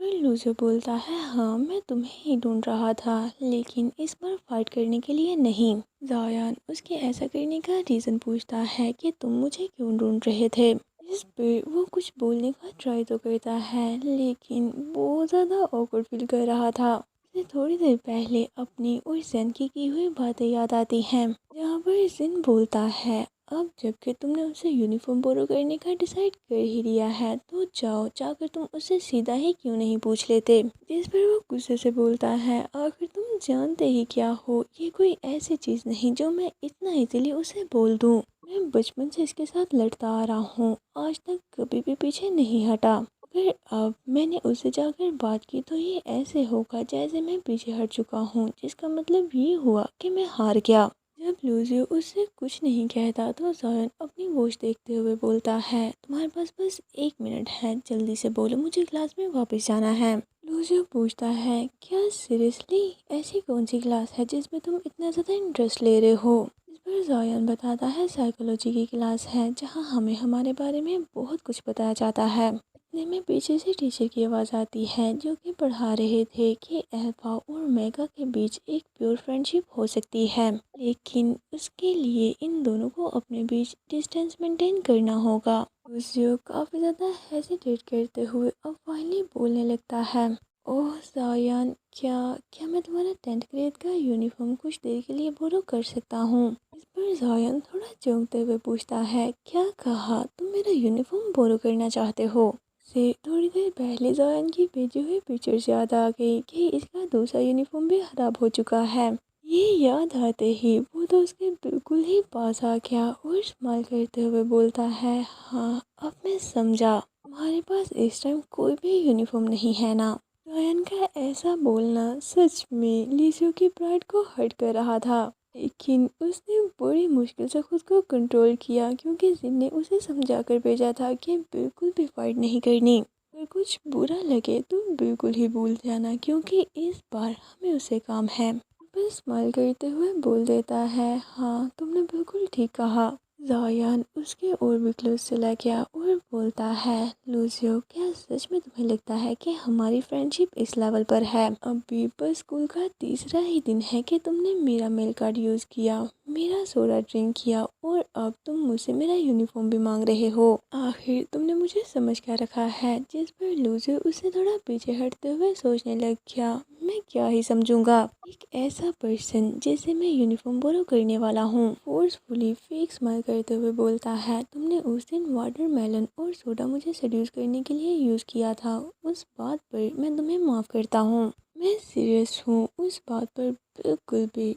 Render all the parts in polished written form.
پر لوزو بولتا ہے ہاں میں تمہیں ہی ڈھونڈ رہا تھا، لیکن اس بار فائٹ کرنے کے لیے نہیں۔ زایان اس کے ایسا کرنے کا ریزن پوچھتا ہے کہ تم مجھے کیوں ڈھونڈ رہے تھے۔ اس پہ وہ کچھ بولنے کا ٹرائی تو کرتا ہے لیکن بہت زیادہ آکورڈ فیل کر رہا تھا۔ اسے تھوڑی دیر پہلے اپنی اور زین کی ہوئی باتیں یاد آتی ہیں، جہاں پر زین بولتا ہے اب جب کہ تم نے اسے یونیفارم بورو کرنے کا ڈیسائیڈ کر ہی لیا ہے تو جا کر تم اسے سیدھا ہی کیوں نہیں پوچھ لیتے۔ جس پر وہ غصے سے بولتا ہے آخر تم جانتے ہی کیا ہو، یہ کوئی ایسی چیز نہیں جو میں اتنا ایزیلی اسے بول دوں۔ میں بچپن سے اس کے ساتھ لڑتا آ رہا ہوں، آج تک کبھی بھی پیچھے نہیں ہٹا۔ اگر اب میں نے اسے جا کر بات کی تو یہ ایسے ہوگا جیسے میں پیچھے ہٹ چکا ہوں، جس کا مطلب یہ ہوا کہ میں ہار گیا۔ جب لوزیو اس سے کچھ نہیں کہتا تو زایان اپنی واچ دیکھتے ہوئے بولتا ہے تمہارے پاس بس 1 منٹ ہے، جلدی سے بولو، مجھے کلاس میں واپس جانا ہے۔ لوزیو پوچھتا ہے کیا سیریسلی ایسی کون سی کلاس ہے جس میں تم اتنا زیادہ انٹرسٹ لے رہے ہو؟ اس پر زایان بتاتا ہے سائیکولوجی کی کلاس ہے جہاں ہمیں ہمارے بارے میں بہت کچھ بتایا جاتا ہے۔ اتنے میں پیچھے سے ٹیچر کی آواز آتی ہے جو کہ پڑھا رہے تھے کہ الفا اور میگا کے بیچ ایک پیور فرینڈشپ ہو سکتی ہے، لیکن اس کے لیے ان دونوں کو اپنے بیچ ڈسٹینس مینٹین کرنا ہوگا۔ لوزیو کافی زیادہ ہیزیٹیٹ کرتے ہوئے اب فائنلی بولنے لگتا ہے اوہ زایان، کیا میں تمہارا 10th گریڈ کا یونیفارم کچھ دیر کے لیے بورو کر سکتا ہوں؟ اس پر زایان تھوڑا چونکتے ہوئے پوچھتا ہے کیا کہا، تم میرا یونیفارم بورو کرنا چاہتے ہو؟ سے تھوڑی دیر پہلے زایان کی بھیجی ہوئی پکچرز یاد آ گئی کہ اس کا دوسرا یونیفارم بھی خراب ہو چکا ہے۔ یہ یاد آتے ہی وہ تو اس کے بالکل ہی پاس آ گیا اور اسمائل کرتے ہوئے بولتا ہے ہاں اب میں سمجھا، تمہارے پاس اس ٹائم کوئی بھی یونیفارم نہیں ہے نا۔ زایان کا ایسا بولنا سچ میں لیزیو کی پرائڈ کو ہرٹ کر رہا تھا، لیکن اس نے بڑی مشکل سے خود کو کنٹرول کیا کیونکہ زین نے اسے سمجھا کر بھیجا تھا کہ بالکل بھی فائٹ نہیں کرنی، اگر کچھ برا لگے تو بالکل ہی بھول جانا کیونکہ اس بار ہمیں اسے کام ہے۔ بس اسمائل کرتے ہوئے بول دیتا ہے ہاں تم نے بالکل ٹھیک کہا۔ زایان اس کے اور بھی کلوز چلا گیا اور بولتا ہے لوزیو کیا سچ میں تمہیں لگتا ہے کہ ہماری فرینڈشپ اس لیول پر ہے؟ ابھی بس اسکول کا تیسرا ہی دن ہے کہ تم نے میرا میل کارڈ یوز کیا، میرا سوڈا ڈرنک کیا اور اب تم مجھ سے میرا یونیفارم بھی مانگ رہے ہو، آخر تم نے مجھے سمجھ کیا رکھا ہے؟ جس پر لوزیو اسے تھوڑا پیچھے ہٹتے ہوئے سوچنے لگ گیا میں کیا ہی سمجھوں گا، ایک ایسا پرسن جسے میں یونیفارم بورو کرنے والا ہوں۔ فورسفلی فیک اسمائل کرتے ہوئے بولتا ہے تم نے اس دن واٹر میلن اور سوڈا مجھے سیڈیوس کرنے کے لیے یوز کیا تھا، اس بات پر میں تمہیں معاف کرتا ہوں، میں سیریس ہوں، اس بات پر بالکل بھی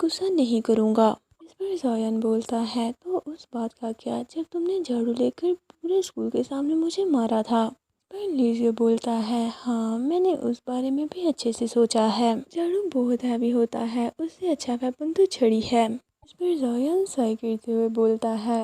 غصہ نہیں کروں گا۔ اس پر زایان بولتا ہے تو اس بات کا کیا جب تم نے جھاڑو لے کر پورے اسکول کے سامنے مجھے مارا تھا؟ پر لیزیو بولتا ہے ہاں میں نے اس بارے میں بھی اچھے سے سوچا ہے، جھاڑو بہت ہیوی ہوتا ہے، اس سے اچھا ویپن تو چھڑی ہے۔ اس پر زایان سائی کرتے ہوئے بولتا ہے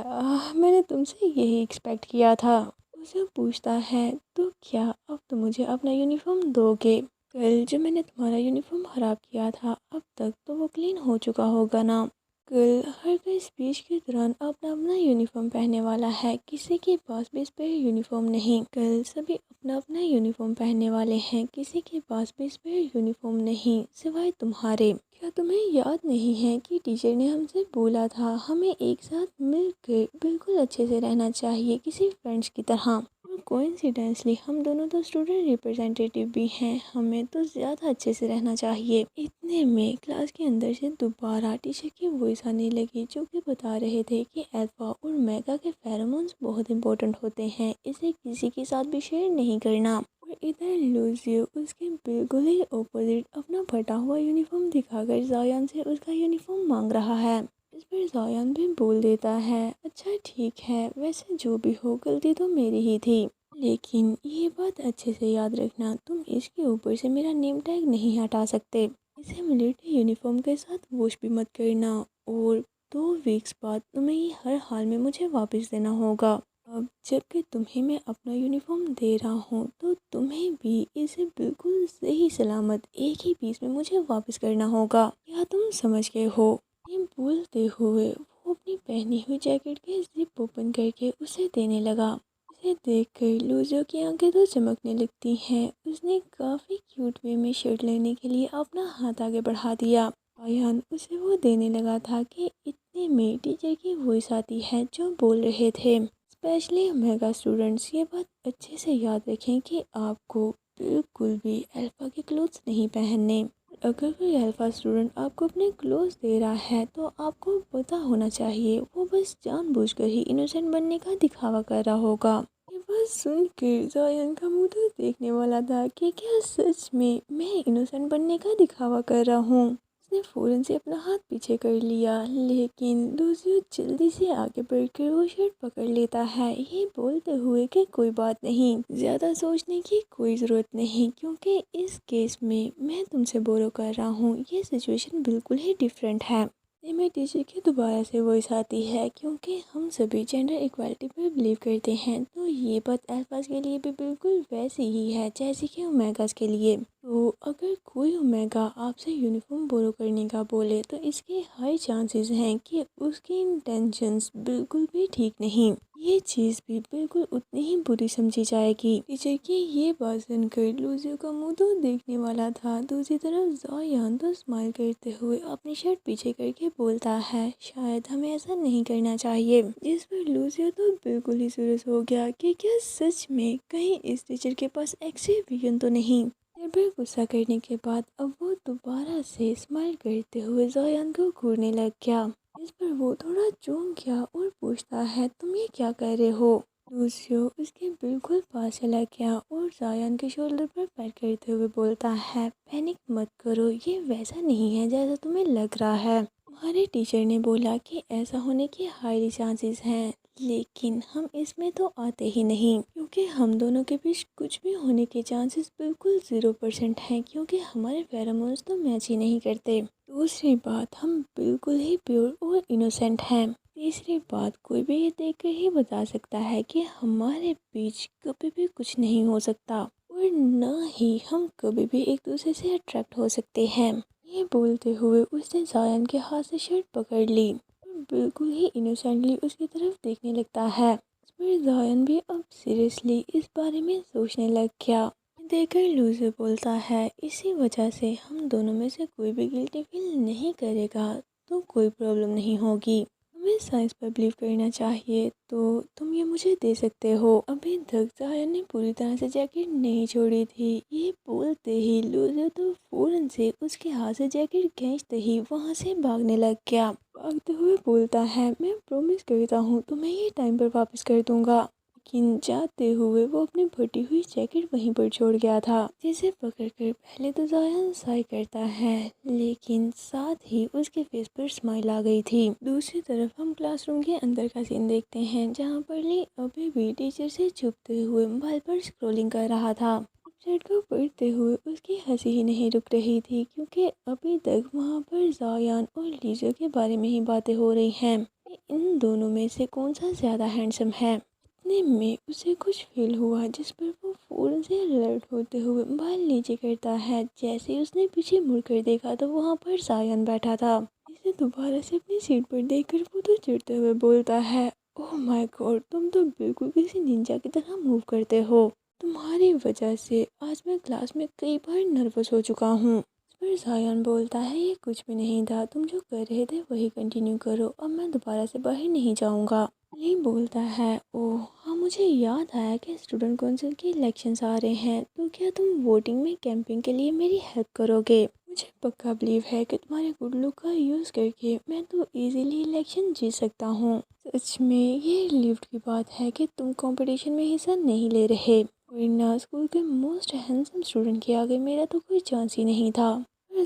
میں نے تم سے یہی ایکسپیکٹ کیا تھا۔ اسے پوچھتا ہے تو کیا اب تم مجھے اپنا یونیفارم دو گے؟ کل جو میں نے تمہارا یونیفارم خراب کیا تھا اب تک تو وہ کلین ہو چکا ہوگا نا؟ کل ہر کوئی اسپیچ کے دوران اپنا اپنا یونیفارم پہننے والا ہے، کسی کے پاس بھی اسپیئر یونیفارم نہیں، کل سبھی اپنا اپنا یونیفارم پہننے والے ہیں، کسی کے پاس بھی اسپیئر یونیفارم نہیں سوائے تمہارے۔ کیا تمہیں یاد نہیں ہے کہ ٹیچر نے ہم سے بولا تھا ہمیں ایک ساتھ مل کر بالکل اچھے سے رہنا چاہیے کسی فرینڈس کی طرح، اور کوئنسیڈنسلی ہم دونوں تو اسٹوڈنٹ ریپرزینٹیٹیو بھی ہیں، ہمیں تو زیادہ اچھے سے رہنا چاہیے۔ اتنے میں کلاس کے اندر سے دوبارہ ٹیچر کی وائس آنے لگی جو کہ بتا رہے تھے کہ الفا اور میگا کے فیرومونز بہت امپورٹنٹ ہوتے ہیں، اسے کسی کے ساتھ بھی شیئر نہیں کرنا۔ اور ادھر لوزیو اس کے بالکل ہی اپوزٹ اپنا پھٹا ہوا یونیفارم دکھا کر زایان سے اس کا یونیفارم مانگ رہا ہے۔ اس پر زایان بھی بول دیتا ہے اچھا ٹھیک ہے، ویسے جو بھی ہو غلطی تو میری ہی تھی، لیکن یہ بات اچھے سے یاد رکھنا تم اس کے اوپر سے میرا نیم ٹیگ نہیں ہٹا سکتے، اسے ملٹری یونیفارم کے ساتھ واش بھی مت کرنا، اور 2 ویکس بعد تمہیں یہ ہر حال میں مجھے واپس دینا ہوگا۔ اب جب کہ تمہیں میں اپنا یونیفارم دے رہا ہوں تو تمہیں بھی اسے بالکل صحیح سلامت ایک ہی پیس میں مجھے واپس کرنا ہوگا، کیا تم سمجھ گئے ہو؟ یہ بولتے ہوئے وہ اپنی پہنی ہوئی جیکٹ کے زپ اوپن کر کے اسے دینے لگا۔ اسے دیکھ کر لوزو کی آنکھیں تو چمکنے لگتی ہیں۔ اس نے کافی کیوٹ وے میں شرٹ لینے کے لیے اپنا ہاتھ آگے بڑھا دیا۔ زایان اسے وہ دینے لگا تھا کہ اتنے میں ٹیچر کی وائس آتی ہے جو بول رہے تھے، اسپیشلی اومیگا اسٹوڈنٹس، یہ بات اچھے سے یاد رکھیں کہ آپ کو بالکل بھی الفا کے کلوتھس نہیں پہننے۔ اگر کوئی الفا اسٹوڈنٹ آپ کو اپنے کلوتھس دے رہا ہے تو آپ کو پتہ ہونا چاہیے وہ بس جان بوجھ کر ہی انوسینٹ بننے کا دکھاوا کر رہا ہوگا۔ یہ بات سن کر زایان کا منہ تو دیکھنے والا تھا کہ کیا سچ میں انوسینٹ بننے کا دکھاوا کر رہا ہوں۔ اس نے فوراً سے اپنا ہاتھ پیچھے کر لیا، لیکن لوزیو جلدی سے آگے بڑھ کر وہ شرٹ پکڑ لیتا ہے، یہ بولتے ہوئے کہ کوئی بات نہیں، زیادہ سوچنے کی کوئی ضرورت نہیں، کیونکہ اس کیس میں تم سے بورو کر رہا ہوں، یہ سچویشن بالکل ہی ڈیفرنٹ ہے۔ میں ٹیچر کی دوبارہ سے وائس آتی ہے، کیونکہ ہم سبھی جینڈر ایکوالٹی پر بلیو کرتے ہیں، تو یہ بات الفاظ کے لیے بھی بالکل ویسی ہی ہے جیسے کہ اومیگاز کے لیے۔ تو اگر کوئی اومیگا آپ سے یونیفارم بورو کرنے کا بولے تو اس کے ہائی چانسز ہیں کہ اس کی انٹینشنز بالکل بھی ٹھیک نہیں، یہ چیز بھی بالکل اتنی ہی بری سمجھی جائے گی۔ ٹیچر کی یہ بات سن کر لوزیو کا منہ تو دیکھنے والا تھا، دوسری طرف زایان تو اسمائل کرتے ہوئے اپنی شرٹ پیچھے کر کے بولتا ہے، شاید ہمیں ایسا نہیں کرنا چاہیے، جس پر لوزیو تو بالکل ہی سیریس ہو گیا کہ کیا سچ میں کہیں اس ٹیچر کے پاس ایکسٹرا ویژن تو نہیں۔ دیر بھر غصہ کرنے کے بعد اب وہ دوبارہ سے اسمائل کرتے ہوئے زایان کو گھورنے لگ گیا، اس پر وہ تھوڑا چونک گیا اور پوچھتا ہے، تم یہ کیا کر رہے ہو؟ لوزیو اس کے بالکل پاس چلا گیا اور زایان کے شولڈر پر پیر کرتے ہوئے بولتا ہے، پینک مت کرو، یہ ویسا نہیں ہے جیسا تمہیں لگ رہا ہے۔ تمہارے ٹیچر نے بولا کہ ایسا ہونے کے ہائی چانسز ہیں، لیکن ہم اس میں تو آتے ہی نہیں، کیونکہ ہم دونوں کے بیچ کچھ بھی ہونے کے چانسز بالکل 0% ہیں، کیونکہ ہمارے فیرومونز تو میچ ہی نہیں کرتے۔ دوسری بات، ہم بالکل ہی پیور اور انوسینٹ ہیں۔ تیسری بات، کوئی بھی یہ دیکھ کر ہی بتا سکتا ہے کہ ہمارے بیچ کبھی بھی کچھ نہیں ہو سکتا، اور نہ ہی ہم کبھی بھی ایک دوسرے سے اٹریکٹ ہو سکتے ہیں۔ یہ بولتے ہوئے اس نے زایان کے ہاتھ سے شرٹ پکڑ لی اور بالکل ہی انوسینٹلی اس کی طرف دیکھنے لگتا ہے۔ اس پر زایان بھی اب سیریسلی اس بارے میں سوچنے لگ گیا۔ دیکھ کر لوزیو بولتا ہے، اسی وجہ سے ہم دونوں میں سے کوئی بھی گلٹی فیل نہیں کرے گا تو کوئی پرابلم نہیں ہوگی۔ ہمیں سائنس پر بلیو کرنا چاہیے، تو تم یہ مجھے دے سکتے ہو۔ ابھی تک زایان نے پوری طرح سے جیکٹ نہیں چھوڑی تھی، یہ بولتے ہی لوزیو تو فوراً سے اس کے ہاتھ سے جیکٹ کھینچتے ہی وہاں سے بھاگنے لگ گیا۔ بھاگتے ہوئے بولتا ہے، میں پرومس کرتا ہوں تمہیں یہ ٹائم پر واپس کر دوں گا، لیکن جاتے ہوئے وہ اپنی پھٹی ہوئی جیکٹ وہیں پر چھوڑ گیا تھا، جسے پکڑ کر پہلے تو زایان سائے کرتا ہے، لیکن ساتھ ہی اس کے فیس پر اسمائل آ گئی تھی۔ دوسری طرف ہم کلاس روم کے اندر کا سین دیکھتے ہیں، جہاں پر لی ابھی بھی ٹیچر سے چھپتے ہوئے موبائل پر اسکرولنگ کر رہا تھا۔ چیٹ کو پڑھتے ہوئے اس کی ہنسی ہی نہیں رک رہی تھی، کیونکہ ابھی تک وہاں پر زایان اور لیزو کے بارے میں ہی باتیں ہو رہی ہیں کہ ان دونوں میں سے کون سا زیادہ ہینڈسم ہے۔ اتنے میں اسے کچھ فیل ہوا، جس پر وہ فوراً سے الرٹ ہوتے ہوئے موبائل نیچے کرتا ہے۔ جیسے اس نے پیچھے مڑ کر دیکھا تو وہاں پر زایان بیٹھا تھا، اسے دوبارہ سے اپنی سیٹ پر دیکھ کر وہ تو چڑھتے ہوئے بولتا ہے، اوہ مائی گاڈ، تم تو بالکل کسی ننجا کی طرح موو کرتے ہو، تمہاری وجہ سے آج میں کلاس میں کئی بار نروس ہو چکا ہوں۔ اس پر زایان بولتا ہے، یہ کچھ بھی نہیں تھا، تم جو کر رہے تھے وہی کنٹینیو کرو، اب میں دوبارہ سے باہر نہیں جاؤں گا۔ لی بولتا ہے، اوہ ہاں، مجھے یاد آیا کہ اسٹوڈنٹ کونسل کے الیکشنز آ رہے ہیں، تو کیا تم ووٹنگ میں کیمپنگ کے لیے میری ہیلپ کرو گے؟ مجھے پکا بلیو ہے کہ تمہارے گڈ لک کا یوز کر کے میں تو ایزیلی الیکشن جیت سکتا ہوں۔ سچ میں یہ ریلیوڈ کی بات ہے کہ تم کمپٹیشن میں حصہ نہیں لے رہے، ورنہ اسکول کے موسٹ ہینڈسم اسٹوڈنٹ کے آگے میرا تو کوئی چانس ہی نہیں تھا۔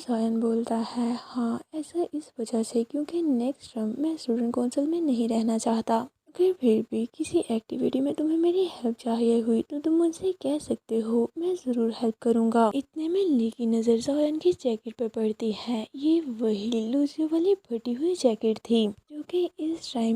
زایان بولتا ہے، ہاں ایسا اس وجہ سے کیونکہ نیکسٹ ٹرم میں اسٹوڈنٹ کونسل میں نہیں رہنا چاہتا۔ اگر پھر بھی کسی ایکٹیویٹی میں تمہیں میری ہیلپ چاہیے ہوئی تو تم مجھ سے کہہ سکتے ہو، میں ضرور ہیلپ کروں گا۔ اتنے میں لی کی نظر زایان کی جیکٹ پر پڑتی ہے، یہ وہی لوزیو والی پھٹی ہوئی جیکٹ تھی جو کہ اس ٹائم